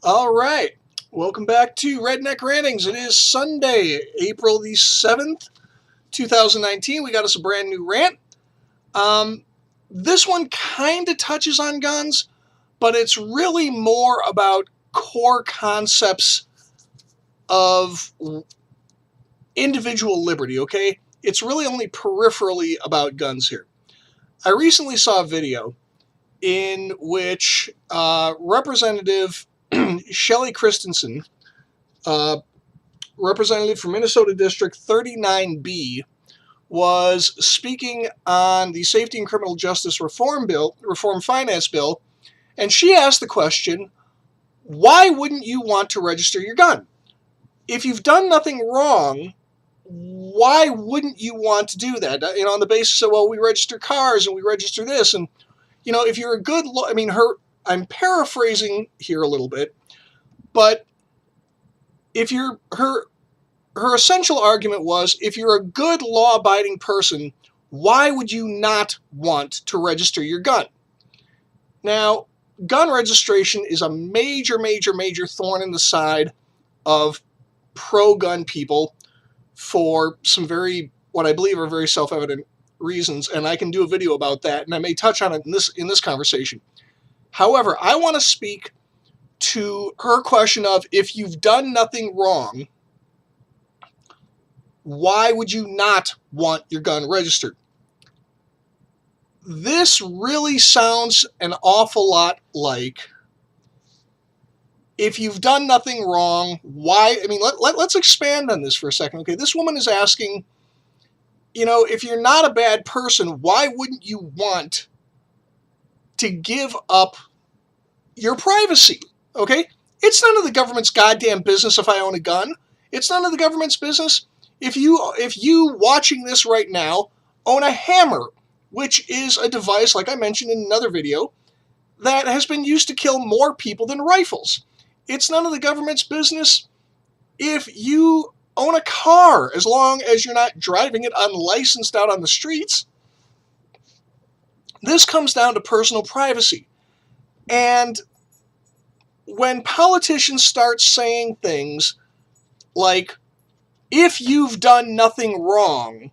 All right. Welcome back to Redneck Rantings. It is Sunday, April the 7th, 2019. We got us a brand new rant. This one kind of touches on guns, but it's really more about core concepts of individual liberty, okay? It's really only peripherally about guns here. I recently saw a video in which Representative Shelly Christensen, representative from Minnesota District 39B, was speaking on the Safety and Criminal Justice Reform Finance Bill, and she asked the question, why wouldn't you want to register your gun? If you've done nothing wrong, why wouldn't you want to do that? On the basis of, well, we register cars and we register this, and if you're a good I'm paraphrasing here a little bit, but if you're her essential argument was, if you're a good law-abiding person, why would you not want to register your gun? Now, gun registration is a major thorn in the side of pro-gun people for some what I believe are very self-evident reasons, and I can do a video about that, and I may touch on it in this conversation. However, I want to speak to her question of, if you've done nothing wrong, why would you not want your gun registered? This really sounds an awful lot like, if you've done nothing wrong, why? Let's expand on this for a second. Okay, this woman is asking, if you're not a bad person, why wouldn't you want to give up your privacy? Okay? It's none of the government's goddamn business if I own a gun. It's none of the government's business if you watching this right now own a hammer, which is a device, like I mentioned in another video, that has been used to kill more people than rifles. It's none of the government's business if you own a car, as long as you're not driving it unlicensed out on the streets. This comes down to personal privacy. And when politicians start saying things like, if you've done nothing wrong,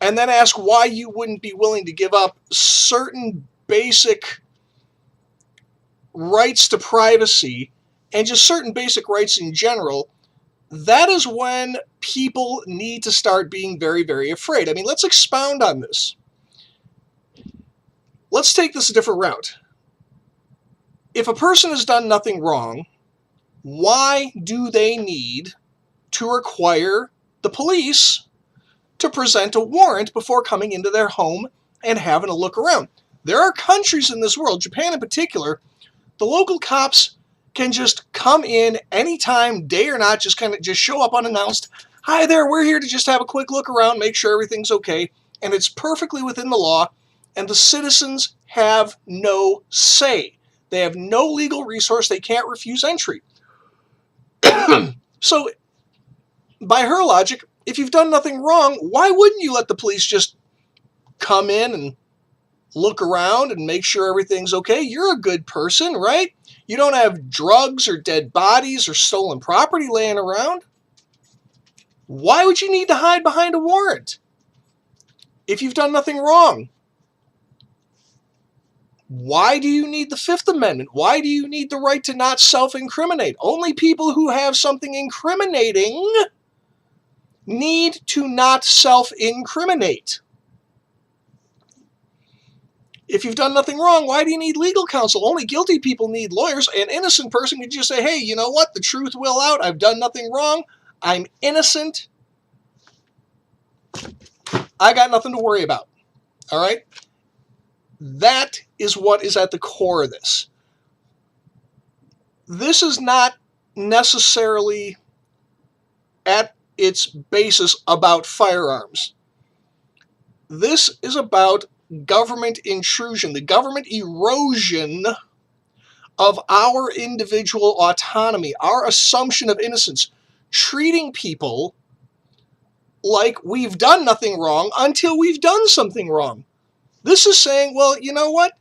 and then ask why you wouldn't be willing to give up certain basic rights to privacy and just certain basic rights in general, that is when people need to start being very afraid. Let's expound on this. Let's take this a different route. If a person has done nothing wrong, why do they need to require the police to present a warrant before coming into their home and having a look around? There are countries in this world, Japan in particular, the local cops can just come in anytime, day or not, just show up unannounced. Hi there, we're here to just have a quick look around, make sure everything's okay, and it's perfectly within the law, and the citizens have no say. They have no legal resource. They can't refuse entry. So, by her logic, if you've done nothing wrong, why wouldn't you let the police just come in and look around and make sure everything's okay? You're a good person, right? You don't have drugs or dead bodies or stolen property laying around. Why would you need to hide behind a warrant if you've done nothing wrong? Why do you need the Fifth Amendment? Why do you need the right to not self-incriminate? Only people who have something incriminating need to not self-incriminate. If you've done nothing wrong, why do you need legal counsel? Only guilty people need lawyers. An innocent person can just say, hey, you know what? The truth will out. I've done nothing wrong. I'm innocent. I got nothing to worry about. All right? That is what is at the core of this. This is not necessarily at its basis about firearms. This is about government intrusion, the government erosion of our individual autonomy, our assumption of innocence, treating people like we've done nothing wrong until we've done something wrong. This is saying, well, you know what?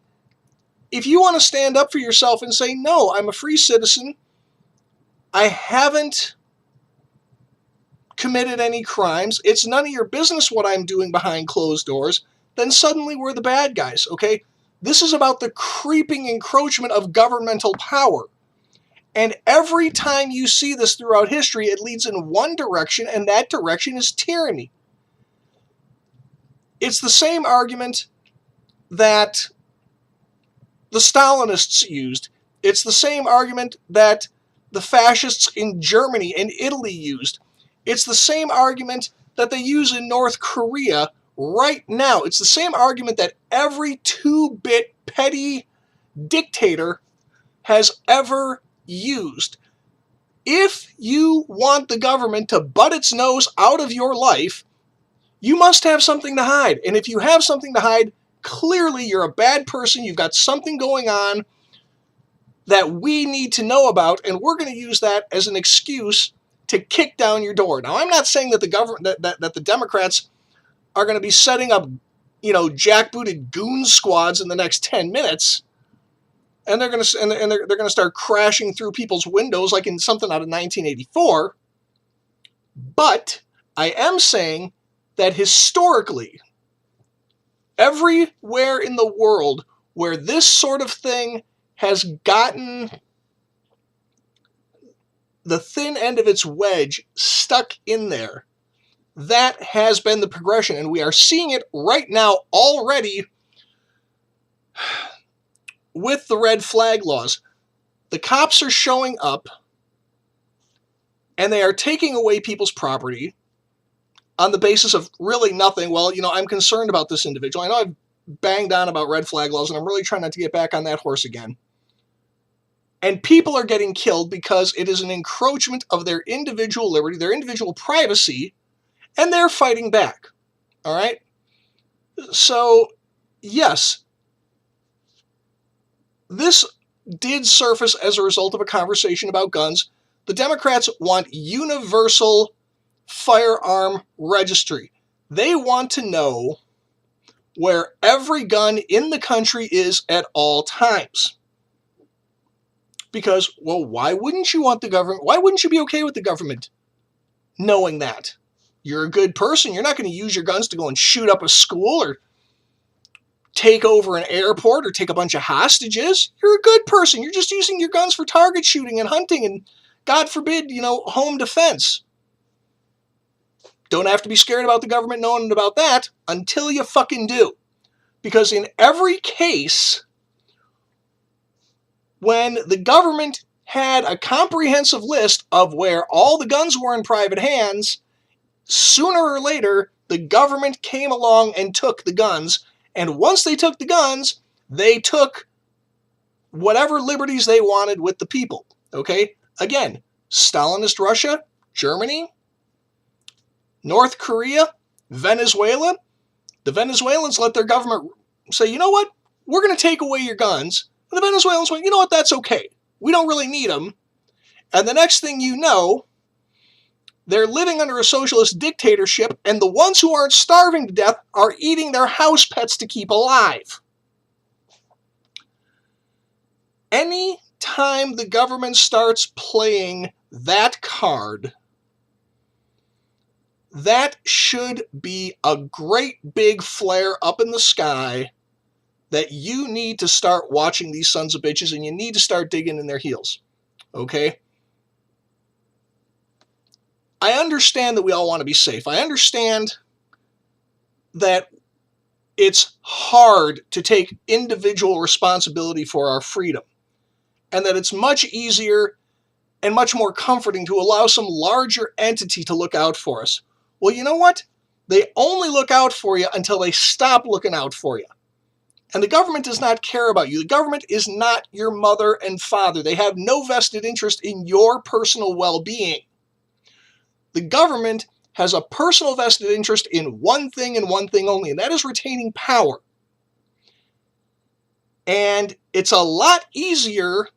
if you want to stand up for yourself and say, no, I'm a free citizen, I haven't committed any crimes, it's none of your business what I'm doing behind closed doors, then suddenly we're the bad guys, okay? This is about the creeping encroachment of governmental power. And every time you see this throughout history, it leads in one direction, and that direction is tyranny. It's the same argument that the Stalinists used. It's the same argument that the fascists in Germany and Italy used. It's the same argument that they use in North Korea right now. It's the same argument that every 2-bit petty dictator has ever used. If you want the government to butt its nose out of your life, you must have something to hide. And if you have something to hide, clearly you're a bad person. You've got something going on that we need to know about, and we're going to use that as an excuse to kick down your door. Now, I'm not saying that the government, that the Democrats are going to be setting up, jackbooted goon squads in the next 10 minutes, and they're going to start crashing through people's windows like in something out of 1984. But I am saying that historically, everywhere in the world where this sort of thing has gotten the thin end of its wedge stuck in there, that has been the progression. And we are seeing it right now already with the red flag laws. The cops are showing up and they are taking away people's property on the basis of really nothing. Well, I'm concerned about this individual. I know I've banged on about red flag laws, and I'm really trying not to get back on that horse again. And people are getting killed because it is an encroachment of their individual liberty, their individual privacy, and they're fighting back. All right? So, yes, this did surface as a result of a conversation about guns. The Democrats want universal firearm registry. They want to know where every gun in the country is at all times. Because, well, why wouldn't you want the government? Why wouldn't you be okay with the government knowing that? You're a good person. You're not going to use your guns to go and shoot up a school or take over an airport or take a bunch of hostages. You're a good person. You're just using your guns for target shooting and hunting and, God forbid, home defense. Don't have to be scared about the government knowing about that until you fucking do. Because in every case, when the government had a comprehensive list of where all the guns were in private hands, sooner or later, the government came along and took the guns. And once they took the guns, they took whatever liberties they wanted with the people. Okay? Again, Stalinist Russia, Germany, North Korea, Venezuela. The Venezuelans let their government say, you know what? We're going to take away your guns. And the Venezuelans went, you know what? That's okay. We don't really need them. And the next thing you know, they're living under a socialist dictatorship, and the ones who aren't starving to death are eating their house pets to keep alive. Any time the government starts playing that card, that should be a great big flare up in the sky that you need to start watching these sons of bitches, and you need to start digging in their heels. Okay? I understand that we all want to be safe. I understand that it's hard to take individual responsibility for our freedom, and that it's much easier and much more comforting to allow some larger entity to look out for us. Well, you know what? They only look out for you until they stop looking out for you. And the government does not care about you. The government is not your mother and father. They have no vested interest in your personal well-being. The government has a personal vested interest in one thing and one thing only, and that is retaining power. And it's a lot easier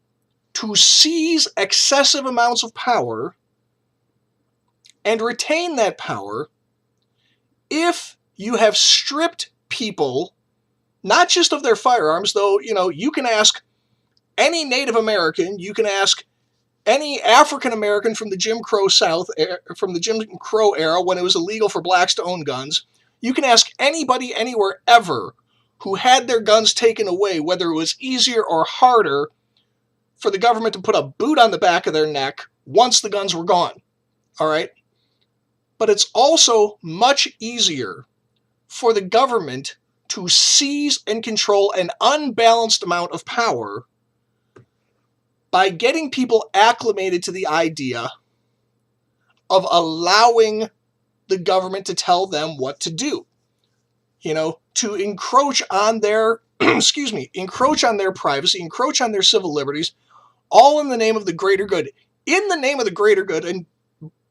to seize excessive amounts of power and retain that power if you have stripped people not just of their firearms, though, you can ask any Native American, you can ask any African American from the Jim Crow South, from the Jim Crow era when it was illegal for blacks to own guns. You can ask anybody anywhere ever who had their guns taken away, whether it was easier or harder for the government to put a boot on the back of their neck once the guns were gone. All right? But it's also much easier for the government to seize and control an unbalanced amount of power by getting people acclimated to the idea of allowing the government to tell them what to do. To encroach on their, encroach on their privacy, encroach on their civil liberties, all in the name of the greater good. In the name of the greater good, and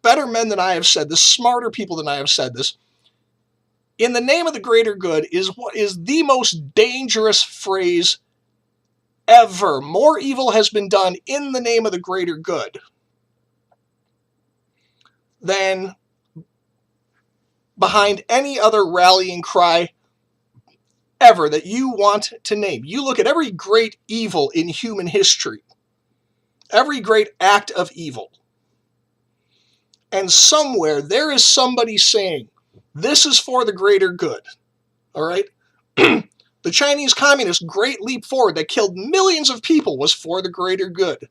better men than I have said this, smarter people than I have said this, in the name of the greater good is what is the most dangerous phrase ever. More evil has been done in the name of the greater good than behind any other rallying cry ever that you want to name. You look at every great evil in human history, every great act of evil, and somewhere there is somebody saying, this is for the greater good. All right? The Chinese Communist Great Leap Forward that killed millions of people was for the greater good.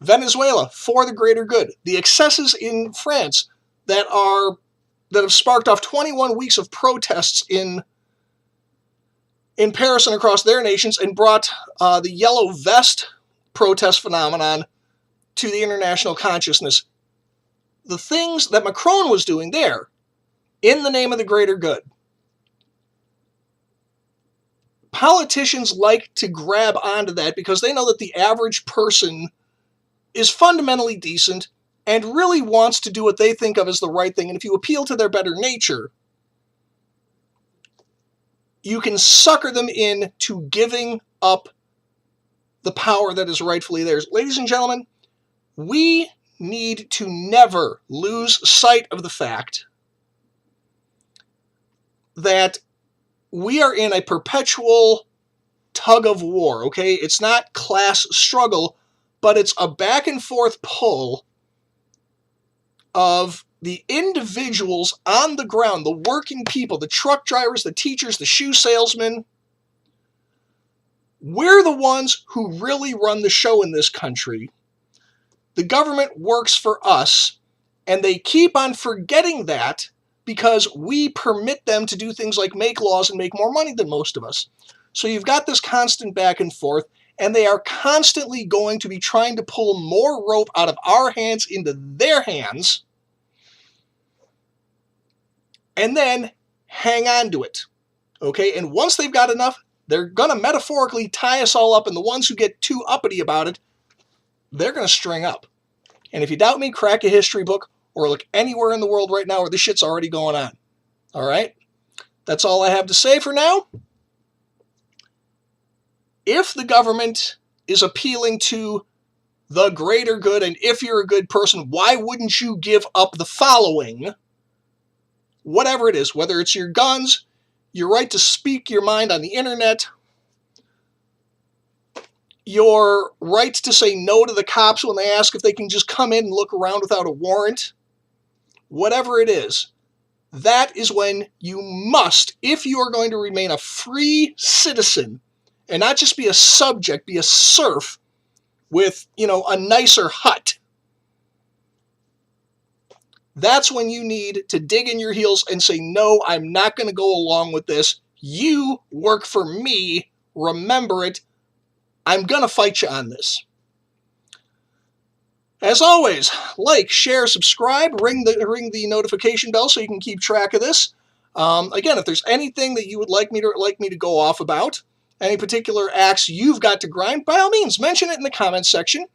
Venezuela, for the greater good. The excesses in France that have sparked off 21 weeks of protests in Paris and across their nations and brought the yellow vest protest phenomenon to the international consciousness. The things that Macron was doing there, in the name of the greater good. Politicians like to grab onto that because they know that the average person is fundamentally decent and really wants to do what they think of as the right thing. And if you appeal to their better nature, you can sucker them into giving up the power that is rightfully theirs. Ladies and gentlemen, we need to never lose sight of the fact that we are in a perpetual tug of war, okay? It's not class struggle, but it's a back and forth pull of the individuals on the ground, the working people, the truck drivers, the teachers, the shoe salesmen. We're the ones who really run the show in this country. The government works for us, and they keep on forgetting that because we permit them to do things like make laws and make more money than most of us. So you've got this constant back and forth, and they are constantly going to be trying to pull more rope out of our hands into their hands, and then hang on to it. Okay? And once they've got enough, they're going to metaphorically tie us all up, and the ones who get too uppity about it, they're going to string up. And if you doubt me, crack a history book or look anywhere in the world right now where this shit's already going on. All right? That's all I have to say for now. If the government is appealing to the greater good, and if you're a good person, why wouldn't you give up the following? Whatever it is, whether it's your guns, your right to speak your mind on the internet, your right to say no to the cops when they ask if they can just come in and look around without a warrant, whatever it is, that is when you must, if you are going to remain a free citizen and not just be a subject, be a serf with, a nicer hut, that's when you need to dig in your heels and say, no, I'm not going to go along with this. You work for me. Remember it. I'm going to fight you on this. As always, like, share, subscribe, ring the notification bell so you can keep track of this. Again, if there's anything that you would like me to go off about, any particular axe you've got to grind, by all means, mention it in the comments section.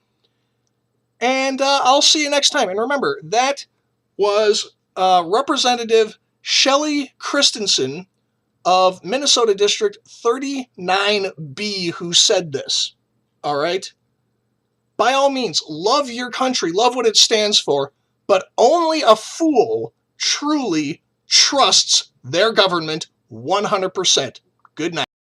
And I'll see you next time. And remember, that was Representative Shelly Christensen of Minnesota District 39B who said this. All right? By all means, love your country, love what it stands for, but only a fool truly trusts their government 100%. Good night.